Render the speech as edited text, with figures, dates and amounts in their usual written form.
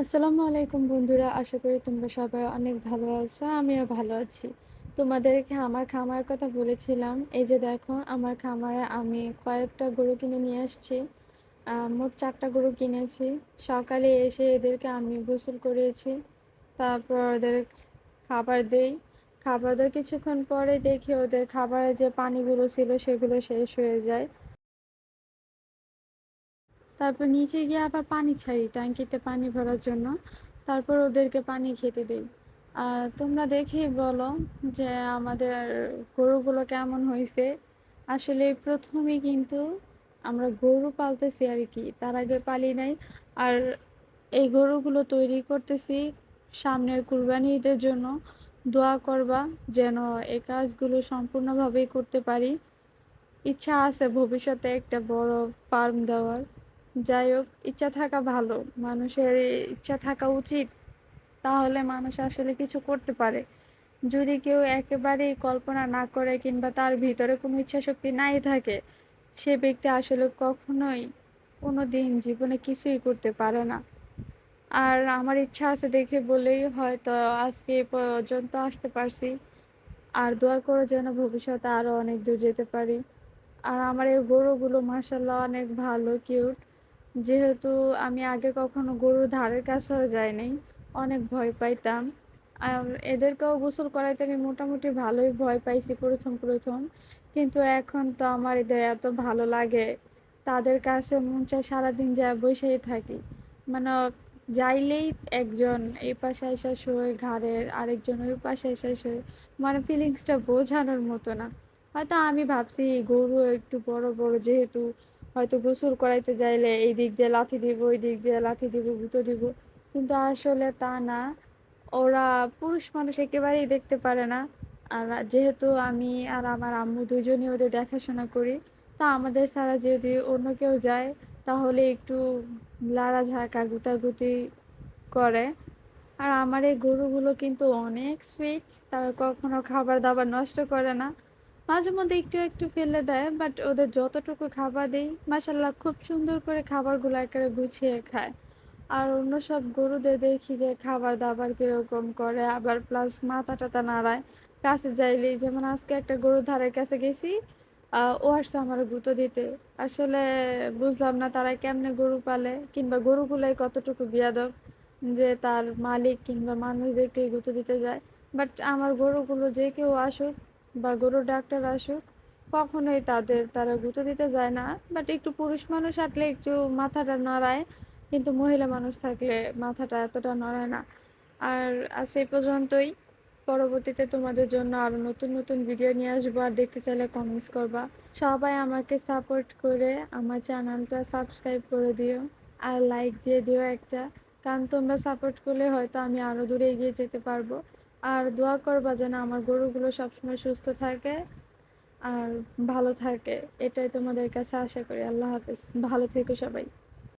আসসালামু আলাইকুম বন্ধুরা। আশা করি তোমরা সবাই অনেক ভালো আছো। আমিও ভালো আছি। তোমাদেরকে আমার খামারের কথা বলেছিলাম। এই যে দেখো আমার খামারে আমি কয়েকটা গরু কিনে নিয়ে আসছি। মোট ৪ টা গরু কিনেছি। সকালে এসে এদেরকে আমি গোসল করিয়েছি। তারপর ওদের খাবার দেই। খাবার দেওয়ার কিছুক্ষণ পরে দেখি ওদের খাবারে যে পানিগুলো ছিল সেগুলো শেষ হয়ে যায়। তারপর নিচে গিয়ে আবার পানি ছাড়ি ট্যাঙ্কিতে পানি ভরার জন্য। তারপর ওদেরকে পানি খেতে দিই। আর তোমরা দেখেই বলো যে আমাদের গরুগুলো কেমন হয়েছে। আসলে প্রথমে কিন্তু আমরা গরু পালতেছি আর কি, তার আগে পালি নাই। আর এই গরুগুলো তৈরি করতেছি সামনের কুরবানি ঈদের জন্য। দোয়া করবা যেন এই কাজগুলো সম্পূর্ণভাবেই করতে পারি। ইচ্ছা আছে ভবিষ্যতে একটা বড় ফার্ম দেওয়ার। যাই হোক, ইচ্ছা থাকা ভালো, মানুষের ইচ্ছা থাকা উচিত। তাহলে মানুষ আসলে কিছু করতে পারে। যদি কেউ একেবারেই কল্পনা না করে কিংবা তার ভিতরে কোনো ইচ্ছা শক্তি নাই থাকে, সে ব্যক্তি আসলে কখনোই কোনো দিন জীবনে কিছুই করতে পারে না। আর আমার ইচ্ছা আছে দেখে বলেই হয়তো আজকে এ পর্যন্ত আসতে পারছি। আর দোয়া করে যেন ভবিষ্যতে আরো অনেক দূর যেতে পারি। আর আমার এই গরুগুলো মাশাআল্লাহ অনেক ভালো, কিউট। যেহেতু আমি আগে কখনো গরুর ধারের কাছেও যাইনি, অনেক ভয় পাইতাম। আর এদেরকেও গোসল করাইতে আমি মোটামুটি ভালোই ভয় পাইছি প্রথম। কিন্তু এখন তো আমার এদের এত ভালো লাগে, তাদের কাছে মন চায় সারাদিন যায় বসেই থাকি। মানে যাইলেই একজন এই পাশে এসে শোয় ঘাড়ের, আরেকজন ওই পাশে এসে শোয়। মানে ফিলিংসটা বোঝানোর মতো না। হয়তো আমি ভাবছি গরু একটু বড় বড় যেহেতু, হয়তো গোসল করাইতে যাইলে এই দিক দিয়ে লাথি দিব, ওই দিক দিয়ে লাথি দিব, গুঁতো দিব। কিন্তু আসলে তা না। ওরা পুরুষ মানুষ একেবারেই দেখতে পারে না। আর যেহেতু আমি আর আমার আম্মু দুজনই ওদের দেখাশোনা করি, তা আমাদের ছাড়া যদি অন্য কেউ যায় তাহলে একটু লাড়াঝাঁকা গুতাগুতি করে। আর আমার এই গরুগুলো কিন্তু অনেক সুইট, তারা কখনো খাবার দাবার নষ্ট করে না। মাঝে মধ্যে একটু একটু ফেলে দেয়, বাট ওদের যতটুকু খাবার দিই মাসাল্লাহ খুব সুন্দর করে খাবারগুলো একেবারে গুছিয়ে খায়। আর অন্য সব গরুদের দেখি যে খাবার দাবার কিরকম করে, আবার প্লাস মাথা টাথা নাড়ায় কাছে যাইলেই। যেমন আজকে একটা গরুর ধারের কাছে গেছি, ও আসছে আমার গুঁতো দিতে। আসলে বুঝলাম না তারা কেমনে গরু পালে, কিংবা গরুগুলাই কতটুকু বিয়াদব যে তার মালিক কিংবা মানুষদেরকে গুঁতো দিতে যায়। বাট আমার গরুগুলো যে কেউ আসুক বা গরুর ডাক্তার আসুক, কখনোই তারা গুঁতো দিতে যায় না। বাট একটু পুরুষ মানুষ আসলে একটু মাথাটা নড়ায়, কিন্তু মহিলা মানুষ থাকলে মাথাটা এতটা নড়ায় না। আর আজ এই পর্যন্তই। পরবর্তীতে তোমাদের জন্য আরো নতুন নতুন ভিডিও নিয়ে আসবো। আর দেখতে চাইলে কমেন্টস করবা। সবাই আমাকে সাপোর্ট করে আমার চ্যানেলটা সাবস্ক্রাইব করে দিও। আর লাইক দিয়ে দিও একটা, কারণ তোমরা সাপোর্ট করলে হয়তো আমি আরো দূরে এগিয়ে যেতে পারবো। আর দোয়া করবা যেন আমার গরুগুলো সবসময় সুস্থ থাকে আর ভালো থাকে। এটাই তোমাদের কাছে আশা করি। আল্লাহ হাফেজ, ভালো থেকো সবাই।